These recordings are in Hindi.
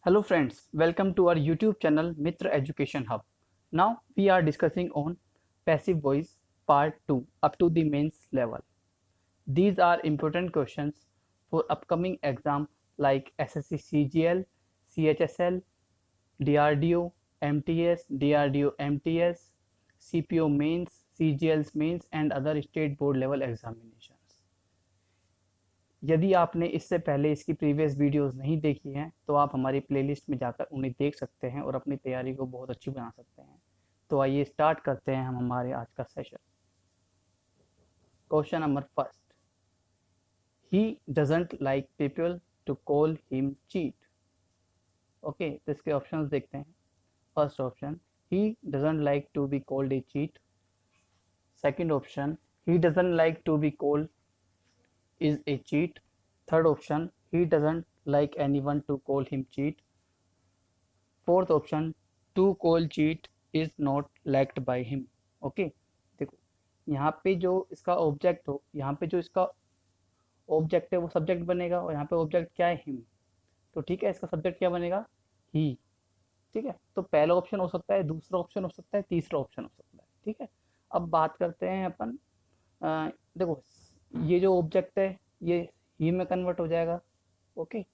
Hello friends, welcome to our YouTube channel Mitra Education Hub. Now we are discussing on passive voice part 2 up to the mains level. These are important questions for upcoming exam like SSC CGL, CHSL, DRDO, MTS, DRDO MTS, CPO mains, CGL's mains and other state board level examinations. यदि आपने इससे पहले इसकी प्रीवियस वीडियोस नहीं देखी हैं तो आप हमारी प्लेलिस्ट में जाकर उन्हें देख सकते हैं और अपनी तैयारी को बहुत अच्छी बना सकते हैं। तो आइए स्टार्ट करते हैं हम हमारे आज का session. Question number first, he doesn't like people to call him cheat. Okay, तो इसके ऑप्शंस देखते हैं। First option, he doesn't like to be called a cheat. Second option, he doesn't like to be called is a cheat. Third option, he doesn't like anyone to call him cheat. Fourth option, to call cheat is not liked by him. Okay, देखो यहाँ पे जो इसका ऑब्जेक्ट हो, यहाँ पे जो इसका ऑब्जेक्ट है वो सब्जेक्ट बनेगा और यहाँ पे ऑब्जेक्ट क्या है, हिम। तो ठीक है, इसका सब्जेक्ट क्या बनेगा, ही। ठीक है, तो पहला ऑप्शन हो सकता है, दूसरा ऑप्शन हो सकता है, तीसरा ऑप्शन हो सकता है। ठीक है, अब बात करते हैं अपन। देखो, ये जो ऑब्जेक्ट है ये ही में कन्वर्ट हो जाएगा। ओके,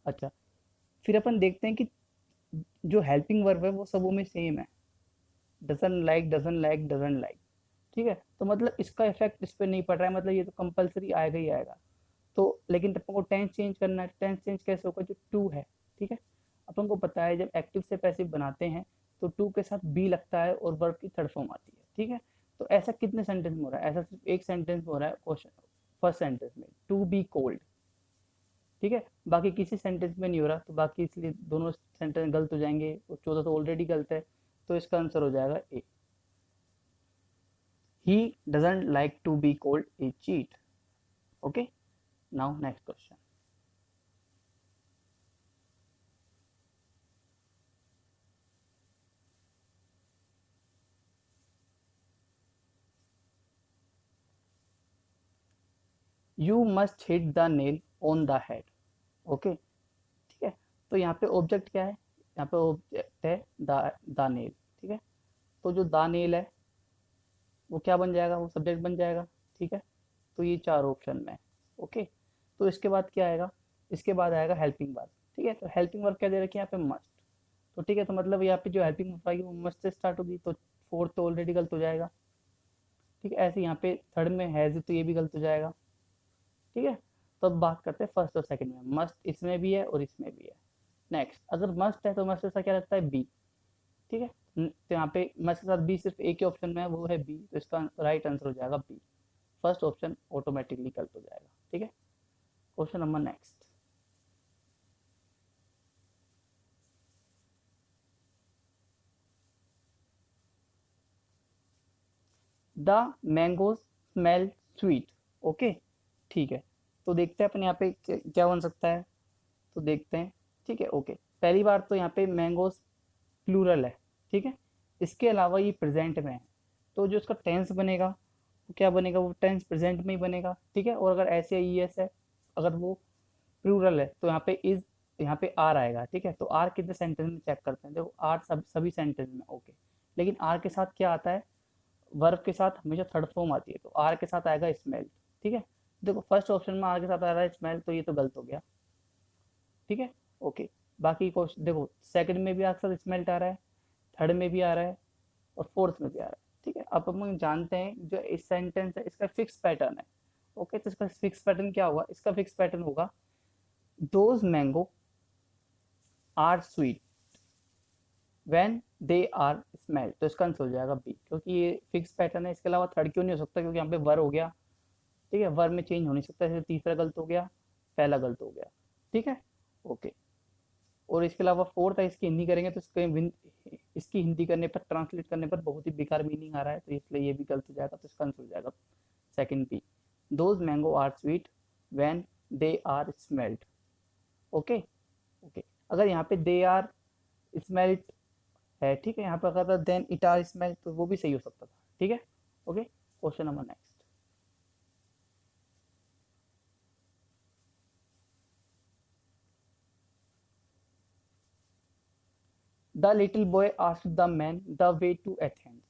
अच्छा, फिर अपन देखते हैं कि जो हेल्पिंग वर्ब है वो सबों में सेम है, dozen like dozen like dozen like. ठीक है, तो मतलब इसका इफेक्ट इस पर नहीं पड़ रहा है, मतलब ये तो कंपलसरी आएगा ही आएगा। तो लेकिन अपन को टेंस चेंज करना है। टेंस चेंज कैसे होगा, जो टू है। ठीक है, अपन को पता है जब एक्टिव से पैसिव बनाते हैं तो टू के साथ बी लगता है और वर्ब की थर्ड फॉर्म आती है। ठीक है, तो ऐसा कितने सेंटेंस में हो रहा है, ऐसा सिर्फ एक सेंटेंस में हो रहा है, क्वेश्चन फर्स्ट सेंटेंस में, टू बी कोल्ड। ठीक है, बाकी किसी सेंटेंस में नहीं हो रहा, तो बाकी इसलिए दोनों सेंटेंस गलत हो जाएंगे और चौथा तो ऑलरेडी गलत है। तो इसका आंसर हो जाएगा A, he doesn't like to be called a cheat. Okay, now next question. You must hit the nail on the head. Okay, ठीक है, तो यहाँ पे ऑब्जेक्ट क्या है, यहाँ पे ऑब्जेक्ट है द नेल। ठीक है, तो जो द नेल है वो क्या बन जाएगा, वो सब्जेक्ट बन जाएगा। ठीक है, तो ये चार ऑप्शन में है। ओके, तो इसके बाद क्या आएगा, इसके बाद आएगा हेल्पिंग वर्ब। ठीक है, तो हेल्पिंग वर्ब क्या दे रखी है यहाँ पे, मस्ट। तो ठीक है, तो मतलब यहाँ पे जो हेल्पिंग वर्ब आएगी वो मस्ट से स्टार्ट होगी, तो फोर्थ तो ऑलरेडी गलत हो जाएगा। ठीक है, ऐसे यहाँ पे थर्ड में हैज, तो ये भी गलत हो जाएगा। ठीक है, तो अब बात करते हैं फर्स्ट और सेकंड में। मस्ट इसमें भी है और इसमें भी है। नेक्स्ट, अगर मस्ट है तो मस्ट ऐसा क्या लगता है, बी। ठीक है, तो यहाँ पे मस्ट के साथ बी सिर्फ एक ही ऑप्शन में है, वो है बी, तो इसका राइट आंसर हो जाएगा बी। फर्स्ट ऑप्शन ऑटोमेटिकली गलत हो जाएगा। ठीक है, question number next. The mangoes smell sweet. Okay, ठीक है, तो देखते हैं अपन यहाँ पे क्या बन सकता है, तो देखते हैं। ठीक है, ओके, पहली बार तो यहाँ पे मैंगोज प्लूरल है। ठीक है, इसके अलावा ये प्रेजेंट में है, तो जो इसका टेंस बनेगा वो क्या बनेगा, वो टेंस प्रेजेंट में ही बनेगा। ठीक है, और अगर ऐसे ई एस है, अगर वो प्लूरल है तो यहाँ पे इज, यहाँ पे आर आएगा। ठीक है, तो आर कितने सेंटेंस में चेक करते हैं, देखो आर सभी सेंटेंस में। ओके, लेकिन आर के साथ क्या आता है, वर्ब के साथ हमेशा थर्ड फॉर्म आती है, तो आर के साथ आएगा स्मेल। ठीक है, देखो फर्स्ट ऑप्शन में आर के साथ आ रहा है स्मेल, तो ये तो गलत हो गया। ठीक है, ओके, बाकी क्वेश्चन देखो, सेकंड में भी आपके साथ स्मेल्ट आ रहा है, थर्ड में भी आ रहा है और फोर्थ में भी आ रहा है। ठीक है, अब हम जानते हैं जो इस सेंटेंस है इसका फिक्स पैटर्न है। ओके, तो इसका फिक्स पैटर्न क्या होगा, इसका फिक्स पैटर्न होगा, those mango are sweet when they are smell. तो इसका आंसर हो जाएगा बी, क्योंकि ये फिक्स पैटर्न है। इसके अलावा थर्ड क्यों नहीं हो सकता, क्योंकि यहाँ पे वर हो गया। ठीक है, वर में चेंज हो नहीं सकता, इसलिए तीसरा गलत हो गया, पहला गलत हो गया। ठीक है, ओके, और इसके अलावा फोर्थ है, इसकी हिंदी करेंगे तो इसकी हिंदी करने पर, ट्रांसलेट करने पर बहुत ही बेकार मीनिंग आ रहा है, तो इसलिए ये भी गलत हो जाएगा, तो इसका आंसर हो जाएगा second B, those mango are sweet when they are smelled. Okay, okay, अगर यहाँ पे दे आर स्मेल्ड है, ठीक है, यहाँ पे अगर देन इट आर स्मेल्ड तो वो भी सही हो सकता था। ठीक है, okay, question number next. The little boy asked the man the way to Athens.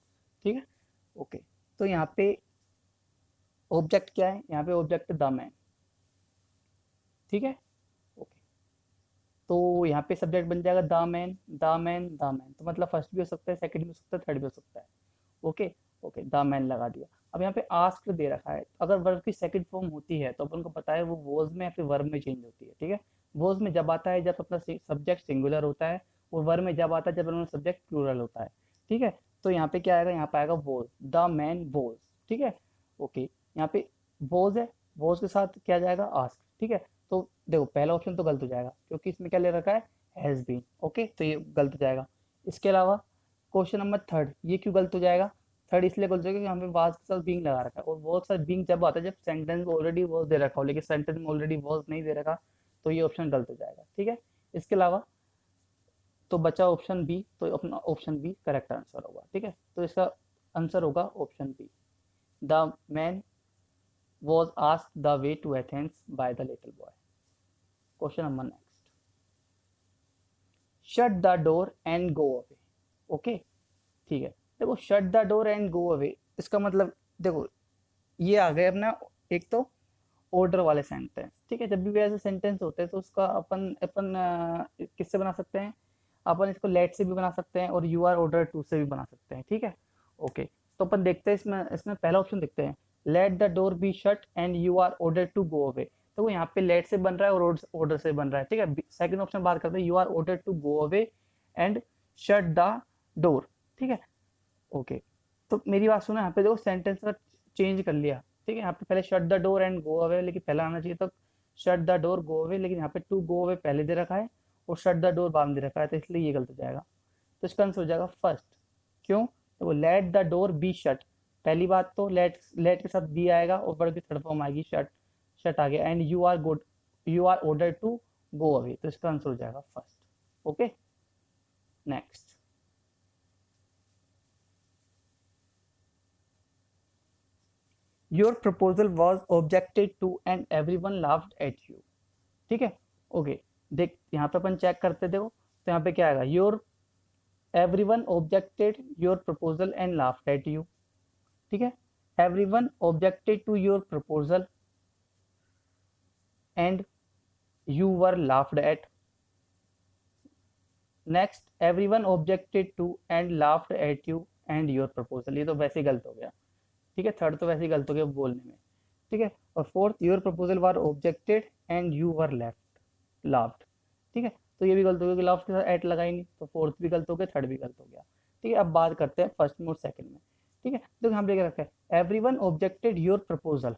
ठीक है, ओके। तो यहाँ पे ऑब्जेक्ट क्या है, यहाँ पे ऑब्जेक्ट द मैन। ठीक है, ओके। तो यहाँ पे सब्जेक्ट बन जाएगा the man the man the man, तो मतलब फर्स्ट भी हो सकता है, सेकंड भी हो सकता है, थर्ड भी हो सकता है। ओके, ओके, द मैन लगा दिया। अब यहाँ पे आस्क्ड दे रखा है, अगर वर्ब की सेकंड फॉर्म होती है तो अपन को पता है वो वॉज में या फिर वर्ब में चेंज होती है। ठीक है, वॉज में जब आता है जब अपना सब्जेक्ट सिंगुलर होता है, और वर्ब में जब आता है जब अपना सब्जेक्ट प्लूरल होता है। ठीक है, तो यहाँ पे क्या आएगा, यहाँ पे आएगा वॉज, द मैन वॉज। ठीक है, ओके। यहाँ पे वॉज है, वॉज के साथ क्या जाएगा, आस्क। ठीक है, तो देखो पहला ऑप्शन तो गलत हो जाएगा क्योंकि इसमें क्या ले रखा है, हैज बीन। ओके, तो ये गलत हो जाएगा। इसके अलावा क्वेश्चन नंबर थर्ड, ये क्यों गलत हो जाएगा, थर्ड इसलिए गलत हो जाएगा क्योंकि यहाँ पे वाज के साथ बीइंग लगा रखा है, और वाज के साथ बीइंग जब आता है जब सेंटेंस में ऑलरेडी वाज दे रखा हो, लेकिन सेंटेंस में ऑलरेडी वाज नहीं दे रखा, तो ये ऑप्शन गलत हो जाएगा। ठीक है, इसके अलावा तो बचा ऑप्शन बी, तो अपना ऑप्शन बी करेक्ट आंसर होगा। ठीक है, तो इसका आंसर होगा option B, the man was asked the way to Athens by the little boy. Question number next. Shut the door and go away. Okay, ठीक है। देखो shut the door and go away, इसका मतलब देखो ये आ गए अपना एक तो ऑर्डर वाले सेंटेंस। ठीक है, जब भी ऐसे सेंटेंस होते हैं तो उसका अपन अपन किससे बना सकते हैं, अपन इसको लेट से भी बना सकते हैं और यू आर ऑर्डर टू से भी बना सकते हैं। ठीक है, ओके। तो अपन देखते हैं इसमें इसमें पहला ऑप्शन देखते हैं, let the door be shut and you are order to go away. तो वो यहाँ पे लेट से बन रहा है और ऑर्डर से बन रहा है। ठीक है, सेकंड ऑप्शन बात करते हैं, you are order to go away and shut the door. ठीक है, ओके। तो मेरी बात सुनो, यहाँ पे देखो सेंटेंस का चेंज कर लिया। ठीक है, यहाँ पे पहले shut the door and go away, लेकिन पहला आना चाहिए तो shut the door go away, लेकिन यहाँ पे टू गो अवे पहले दे रखा है और शट द डोर बाद में दे रखा है, तो इसलिए ये गलत हो जाएगा। तो इसका आंसर हो जाएगा फर्स्ट। क्यों, तो वो late the door be shut, पहली बात तो लेट लेट के साथ बी आएगा और वर्ब की थर्ड फॉर्म आएगी शट, शट आ गया, and you are order to go away, तो इसका आंसर हो जाएगा first. Okay, next. Your proposal was objected to and everyone laughed at you. ठीक है, ओके। देख यहाँ पे अपन चेक करते, देखो तो यहाँ पे क्या आएगा, your everyone objected your proposal and laughed at you. ठीक है, everyone objected to your proposal and you were laughed at. Next, everyone objected to and laughed at you and your proposal। ये तो वैसे ही गलत हो गया। ठीक है, थर्ड तो वैसे ही गलत हो गया बोलने में। ठीक है, और fourth, your proposal were objected and you were left laughed. ठीक है, तो ये भी गलत हो गया कि लाफ्ट के साथ एट लगाई नहीं, तो फोर्थ भी गलत हो गया, थर्ड भी गलत हो गया। ठीक है, अब बात करते हैं फर्स्ट में और सेकंड में। ठीक है, तो यहाँ पे क्या रखा है, एवरीवन ऑब्जेक्टेड योर प्रपोजल।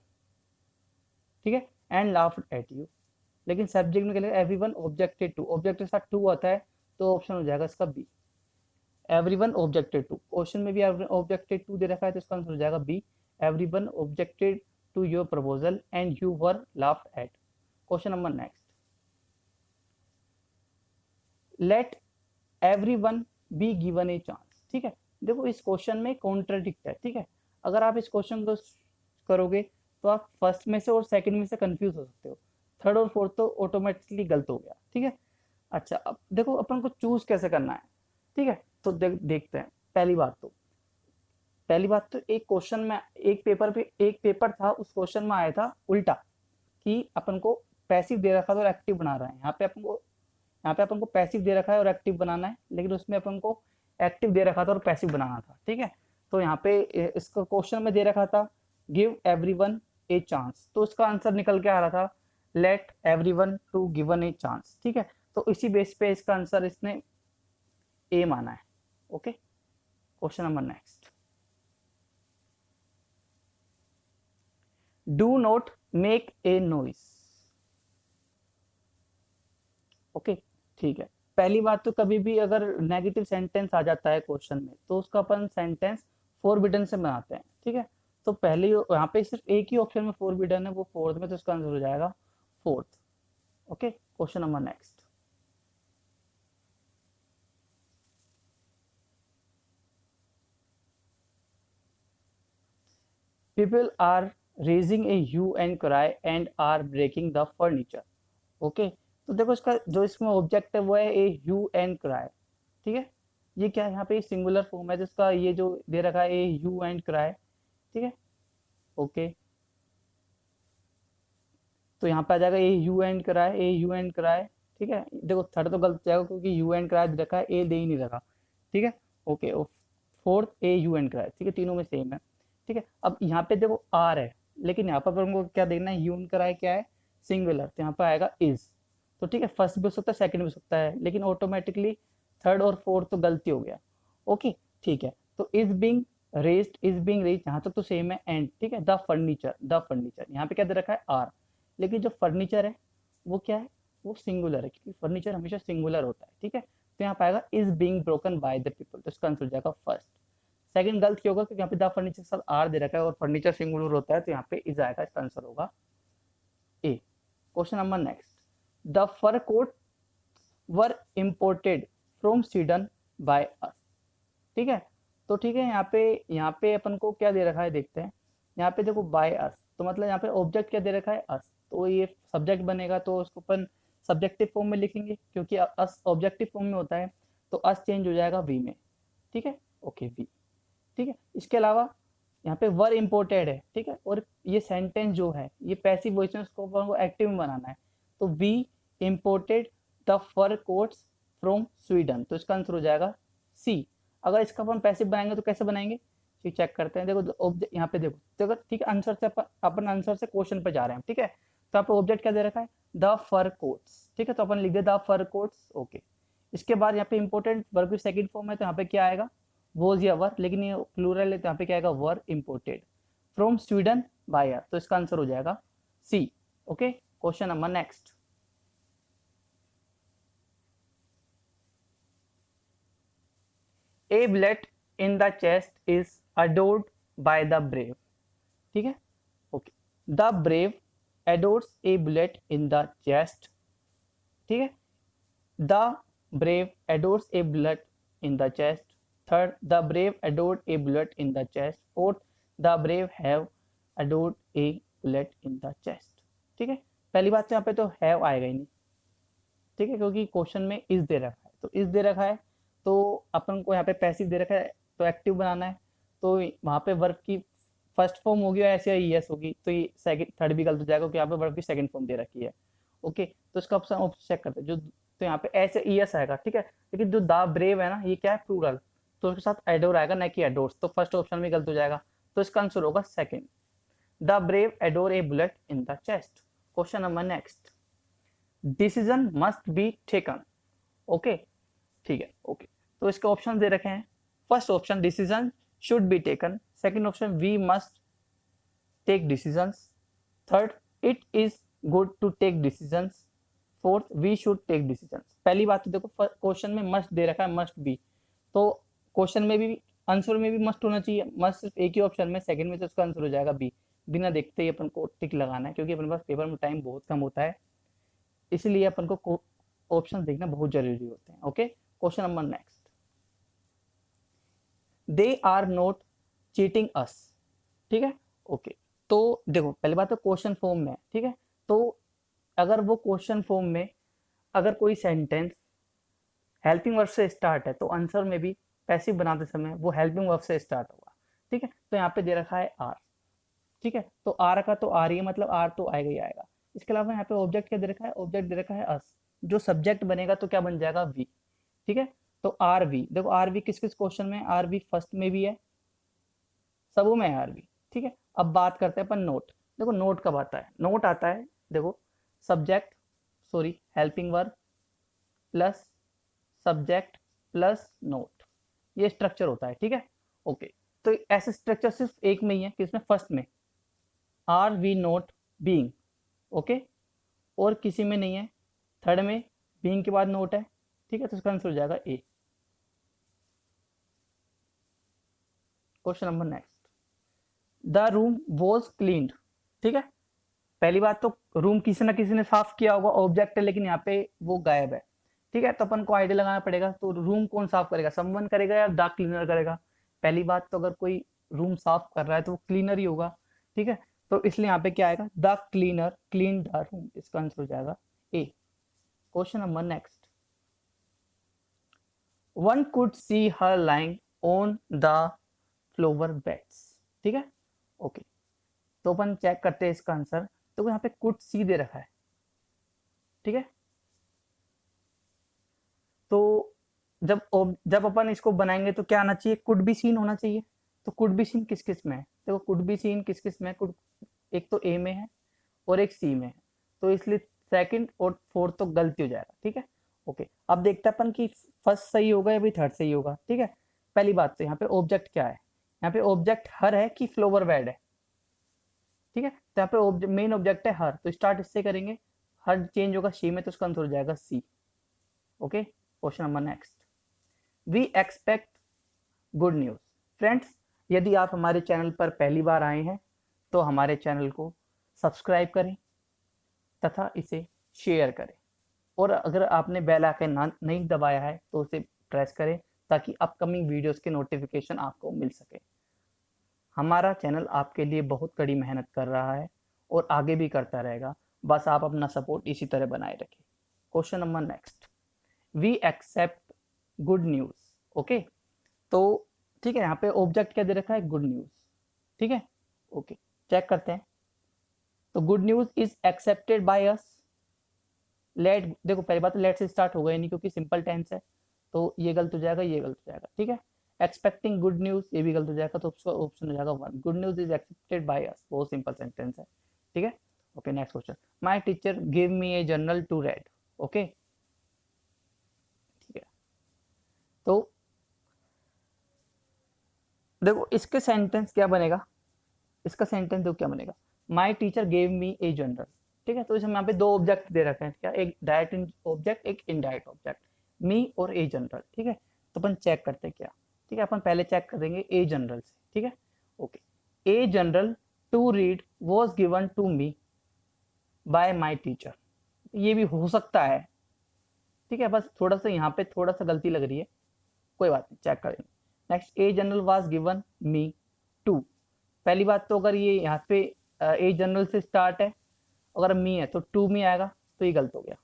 ठीक है, एंड लाफ्ड एट यू, लेकिन सब्जेक्ट में क्या लिखा, एवरीवन ऑब्जेक्टेड टू, ऑब्जेक्ट के साथ टू आता है तो ऑप्शन हो जाएगा इसका B, everyone objected to. Question में भी ऑब्जेक्टेड टू दे रखा है तो इसका आंसर हो जाएगा B, everyone objected to your proposal and you were laughed at. Question number next, let everyone be given a chance. ठीक है, देखो इस क्वेश्चन में कॉन्ट्राडिक्ट है। ठीक है, अगर आप इस क्वेश्चन को करोगे तो आप फर्स्ट में से और सेकंड में से कंफ्यूज हो सकते हो, थर्ड और फोर्थ तो ऑटोमेटिकली गलत हो गया। ठीक है, अच्छा अब देखो अपन को चूज कैसे करना है। ठीक है, तो देखते हैं। पहली बात तो एक क्वेश्चन में एक पेपर था, उस क्वेश्चन में आया था उल्टा कि अपन को पैसिव दे रखा था और एक्टिव बना रहा है। यहाँ पे अपन को पैसिव दे रखा है और एक्टिव बनाना है, लेकिन उसमें अपन को एक्टिव दे रखा था और पैसिव बनाना था। ठीक है, तो यहाँ पे इसका क्वेश्चन में दे रखा था गिव एवरीवन ए चांस, तो इसका आंसर निकल के आ रहा था let everyone to given a chance. ठीक है, तो इसी बेस पे इसका आंसर इसने ए माना है। Okay, question number next, do not make a noise. Okay, ठीक है। पहली बात तो कभी भी अगर नेगेटिव सेंटेंस आ जाता है क्वेश्चन में तो उसका अपन सेंटेंस फोरबिडन से बनाते हैं। ठीक है, तो पहले यहाँ पे सिर्फ एक ही ऑप्शन में फोरबिडन है, वो फोर्थ में, तो इसका आंसर हो जाएगा fourth. Okay, question number next, people are raising a hue and cry and are breaking the furniture। Okay, तो देखो इसका जो इसमें ऑब्जेक्ट है वो है ए ह्यू एंड क्राई। ठीक है, ये क्या है, यहाँ पे सिंगुलर फॉर्म है जिसका ये जो दे रखा है ए यू एंड क्राई, ठीक है ओके। तो यहाँ पे आ जाएगा a hue and cry, a hue and cry, ठीक है। देखो थर्ड तो गलत हो जाएगा क्योंकि यू एंड क्राई दे रखा है, ए दे ही नहीं रखा, ठीक है ओके। और fourth A hue and cry, ठीक है, तीनों में सेम है, ठीक है। अब यहाँ पे देखो आर है, लेकिन यहाँ पर हमको क्या देखना है, यू एंड क्राई क्या है, सिंगुलर, तो यहाँ पे आएगा इज। तो ठीक है, फर्स्ट भी हो सकता है, सेकंड भी हो सकता है, लेकिन ऑटोमेटिकली थर्ड और फोर्थ तो गलती हो गया, ओके ठीक है। तो is being raised, is being raised यहाँ तक तो सेम है, एंड ठीक है। द फर्नीचर, द फर्नीचर यहाँ पे क्या दे रखा है आर, लेकिन जो फर्नीचर है वो क्या है, वो सिंगुलर है, क्योंकि फर्नीचर हमेशा सिंगुलर होता है, ठीक है। तो यहाँ पाएगा is being broken by the people, तो इसका आंसर हो जाएगा फर्स्ट। सेकंड गलत क्यों होगा, क्योंकि यहाँ पे द फर्नीचर के साथ आर दे रखा है और फर्नीचर सिंगुलर होता है, तो यहाँ पे इज आएगा, इसका आंसर होगा A. Question number next, the fur coat were imported from Sweden by us, ठीक है। तो ठीक है, यहाँ पे अपन को क्या दे रखा है देखते हैं। यहाँ पे देखो बाय अस, तो मतलब यहाँ पे ऑब्जेक्ट क्या दे रखा है अस, तो ये सब्जेक्ट बनेगा, तो उसको अपन सब्जेक्टिव फॉर्म में लिखेंगे क्योंकि अस ऑब्जेक्टिव फॉर्म में होता है, तो अस चेंज हो जाएगा वी में, ठीक है ओके वी, ठीक है। इसके अलावा यहाँ पे वर इम्पोर्टेड है, ठीक है, और ये सेंटेंस जो है ये पैसिव वॉइस में, उसको अपन को एक्टिव में बनाना है, तो we imported the fur coats from Sweden, तो इसका आंसर हो जाएगा सी। अगर इसका अपन पैसिव बनाएंगे तो कैसे बनाएंगे, चेक करते हैं। देखो यहाँ पे देखो, तो अगर ठीक है आंसर से अपन आंसर से क्वेश्चन पे जा रहे हैं, ठीक है। तो यहाँ पे ऑब्जेक्ट क्या दे रखा है, द फर कोट्स, ठीक है, तो अपन लिख दे द फर कोट्स ओके। इसके बाद यहाँ पे इंपोर्टेंट वर्ब की सेकंड फॉर्म है, तो यहाँ पे क्या आएगा, वॉज या वर, लेकिन ये प्लूरल है, तो यहाँ पे क्या आएगा, were imported from Sweden by, तो इसका आंसर हो जाएगा C okay. Question number next, a bullet in the chest is adored by the brave, ठीक है okay. The brave adores a bullet in the chest, ठीक है। The brave adores a bullet in the chest, third the brave adored a bullet in the chest, fourth the brave have adored a bullet in the chest, ठीक है। पहली बात तो यहाँ पे तो have आएगा ही नहीं, ठीक है, क्योंकि क्वेश्चन में इज दे रखा है, तो इज दे रखा है, तो अपन को यहाँ पे पैसिव दे रखा है, तो एक्टिव बनाना है, तो वहाँ पे वर्ब की फर्स्ट फॉर्म होगी और ऐसे ही यस होगी, तो ये सेकंड थर्ड भी गलत हो जाएगा क्योंकि यहाँ पे वर्ब की सेकंड फॉर्म दे रखी है ओके। तो इसका ऑप्शन चेक करते हैं, जो तो यहाँ पे ऐसे यस आएगा, ठीक है। लेकिन जो द ब्रेव है ना, ये क्या है, प्लूरल, तो उसके साथ एडोर आएगा ना कि एडोर्स, तो फर्स्ट ऑप्शन भी गलत हो जाएगा, तो इसका आंसर होगा second, the brave adore a bullet in the chest. Question number next, decision must be taken okay, ठीक है ओके। तो इसके ऑप्शन दे रखे हैं, first option decision should be taken, second option we must take decisions, third it is good to take decisions, fourth we should take decisions. पहली बात तो देखो क्वेश्चन में मस्ट दे रखा है, मस्ट बी, तो क्वेश्चन में भी आंसर में भी मस्ट होना चाहिए, मस्ट सिर्फ एक ही ऑप्शन में, सेकंड में तो उसका आंसर हो जाएगा बी। बिना देखते ही अपन को टिक लगाना है क्योंकि अपने पास पेपर में टाइम बहुत कम होता है, इसलिए अपन को ऑप्शन देखना बहुत जरूरी होते हैं okay. Question number next, they are not cheating us, ठीक है ओके। तो देखो पहली बात तो क्वेश्चन फॉर्म में है, ठीक है। तो अगर वो क्वेश्चन फॉर्म में अगर कोई सेंटेंस हेल्पिंग वर्ब से स्टार्ट है, तो आंसर में भी पैसिव बनाते समय वो हेल्पिंग वर्ब से स्टार्ट होगा, ठीक है। तो यहाँ पे दे रखा है आर, ठीक है, तो आर का तो आर ही है, मतलब आर तो आएगा ही आएगा। इसके अलावा यहाँ पे ऑब्जेक्ट क्या दे रखा है, ऑब्जेक्ट दे रखा है अस, जो सब्जेक्ट बनेगा तो क्या बन जाएगा वी, ठीक है। तो आर वी, देखो आर वी किस किस क्वेश्चन में, आर वी फर्स्ट में भी है, सबों में है आर वी, ठीक है। अब बात करते हैं अपन नोट, देखो नोट कब आता है, नोट आता है देखो subject sorry helping verb plus subject plus note, ये स्ट्रक्चर होता है, ठीक है ओके। तो ऐसे स्ट्रक्चर सिर्फ एक में ही है, किसमें, फर्स्ट में, are we not being okay, और किसी में नहीं है, थर्ड में बीइंग के बाद नोट है, ठीक है, तो इसका आंसर हो जाएगा A. Question number next, the room was cleaned, ठीक है। पहली बात तो रूम किसी ना किसी ने साफ किया होगा, ऑब्जेक्ट है, लेकिन यहाँ पे वो गायब है, ठीक है। तो अपन को आइडिया लगाना पड़ेगा, तो रूम कौन साफ करेगा, समवन करेगा या द क्लीनर करेगा। पहली बात तो अगर कोई रूम साफ कर रहा है तो वो क्लीनर ही होगा, ठीक है। तो इसलिए यहाँ पे क्या आएगा, the cleaner clean the room, इसका आंसर हो जाएगा A. Question number next, one could see her lying on the flower beds. ठीक है, ओके। तो अपन चेक करते हैं इसका आंसर। तो यहाँ पे कुड सी दे रखा है, ठीक है। तो जब अपन इसको बनाएंगे तो क्या आना चाहिए, कुड बी सीन होना चाहिए। तो कुड बी सीन किस किस में है, देखो कुड बी सीन किस किस में है, कुड एक तो ए में है और एक सी में है, तो इसलिए सेकंड और फोर्थ तो गलती हो जाएगा, ठीक है। ओके, अब देखते हैं अपन कि फर्स्ट सही होगा या फिर थर्ड सही होगा, ठीक है। पहली बात तो यहाँ पे ऑब्जेक्ट क्या है, यहाँ पे ऑब्जेक्ट हर है कि फ्लोवर बेड है, ठीक है। तो यहाँ पे मेन ऑब्जेक्ट है हर, तो स्टार्ट इससे करेंगे। हर चेंज होगा शी में, तो उसका आंसर हो जाएगा C. Okay, question number next. We expect good news. Friends, यदि आप हमारे चैनल पर पहली बार आए हैं तो हमारे चैनल को सब्सक्राइब करें तथा इसे शेयर करें, और अगर आपने बेल आइकन नहीं दबाया है तो उसे प्रेस करें ताकि अपकमिंग वीडियोस के नोटिफिकेशन आपको मिल सके। हमारा चैनल आपके लिए बहुत कड़ी मेहनत कर रहा है और आगे भी करता रहेगा, बस आप अपना सपोर्ट इसी तरह बनाए रखें। Question number next. We accept good news. Okay, तो ठीक है, यहाँ पे ऑब्जेक्ट क्या दे रखा है, गुड न्यूज, ठीक है। ओके, चेक करते हैं। तो good news is accepted by us. Let, देखो पहली बात तो लेट से स्टार्ट होगा ही नहीं क्योंकि सिंपल टेंस है, तो ये गलत हो जाएगा, ये गलत हो जाएगा, ठीक है। एक्सपेक्टिंग गुड न्यूज, ये भी गलत हो जाएगा, तो उसका ऑप्शन हो जाएगा one. Good news is accepted by us, बहुत सिंपल सेंटेंस है, ठीक है। Okay, next question. My teacher give me a journal to read. Okay, ठीक है। तो देखो इसके सेंटेंस क्या बनेगा, इसका सेंटेंस देखो क्या बनेगा, my teacher gave me a journal, ठीक है। तो इसमें यहाँ पे दो ऑब्जेक्ट दे रखे हैं, क्या, एक डायरेक्ट ऑब्जेक्ट, एक इनडायरेक्ट ऑब्जेक्ट, मी और ए जनरल, ठीक है। तो अपन चेक करते हैं क्या, ठीक है। अपन पहले चेक करेंगे ए जनरल से, ठीक है। Okay, a journal to read was given to me by my teacher, ये भी हो सकता है, ठीक है। बस थोड़ा सा यहाँ पे थोड़ा सा गलती लग रही है, कोई बात नहीं, चेक करेंगे। Next, a journal was given me to. पहली बात तो अगर ये यहाँ पे ए जनरल से स्टार्ट है, अगर मी है तो टू मी आएगा, तो ये गलत हो गया,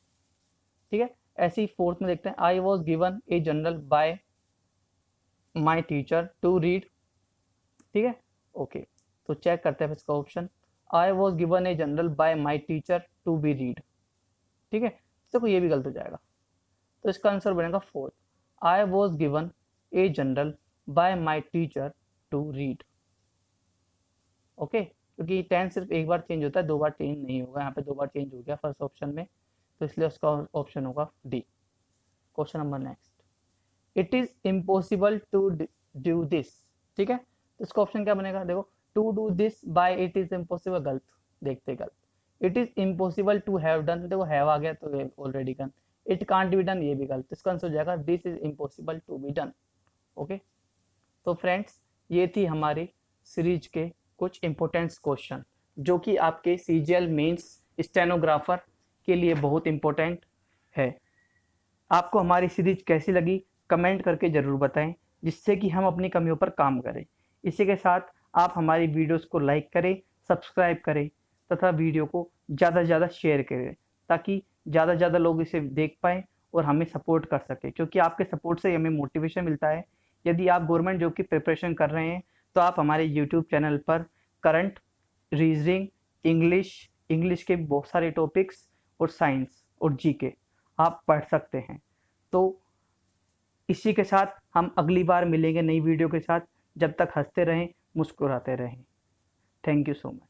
ठीक है। ऐसे ही फोर्थ में देखते हैं, I was given a journal by my teacher to read, ठीक है। ओके, तो चेक करते हैं इसका option, I was given a journal by my teacher to be read, ठीक है। देखो ये भी गलत हो जाएगा, तो इसका आंसर बनेगा fourth, I was given a journal by my teacher to read. Okay, क्योंकि टेंस सिर्फ एक बार चेंज होता है, दो बार चेंज नहीं होगा, यहाँ पे दो बार चेंज हो गया फर्स्ट ऑप्शन में, तो इसलिए उसका ऑप्शन होगा D. Question number next. It is impossible to do this, ठीक है। तो इसका ऑप्शन क्या बनेगा, देखो to do this by it is impossible, गलत, देखते गलत। It is impossible to have done, देखो हैव आ गया तो already done. It can't be done, ये भी गलत, इसका आंसर हो जाएगा this is impossible to be done. Okay, तो फ्रेंड्स ये थी हमारी सीरीज के कुछ इंपॉर्टेंट क्वेश्चन जो कि आपके सीजीएल मेंस स्टेनोग्राफर के लिए बहुत इंपॉर्टेंट है। आपको हमारी सीरीज कैसी लगी कमेंट करके ज़रूर बताएं, जिससे कि हम अपनी कमियों पर काम करें। इसी के साथ आप हमारी वीडियोस को लाइक करें, सब्सक्राइब करें तथा वीडियो को ज़्यादा से ज़्यादा शेयर करें, ताकि ज़्यादा से ज़्यादा लोग इसे देख पाएँ और हमें सपोर्ट कर सकें, क्योंकि आपके सपोर्ट से हमें मोटिवेशन मिलता है। यदि आप गवर्नमेंट जॉब की प्रिपरेशन कर रहे हैं तो आप हमारे यूट्यूब चैनल पर करंट, रीजनिंग, इंग्लिश के बहुत सारे टॉपिक्स और साइंस और जीके आप पढ़ सकते हैं। तो इसी के साथ हम अगली बार मिलेंगे नई वीडियो के साथ। जब तक हंसते रहें, मुस्कुराते रहें। Thank you so much.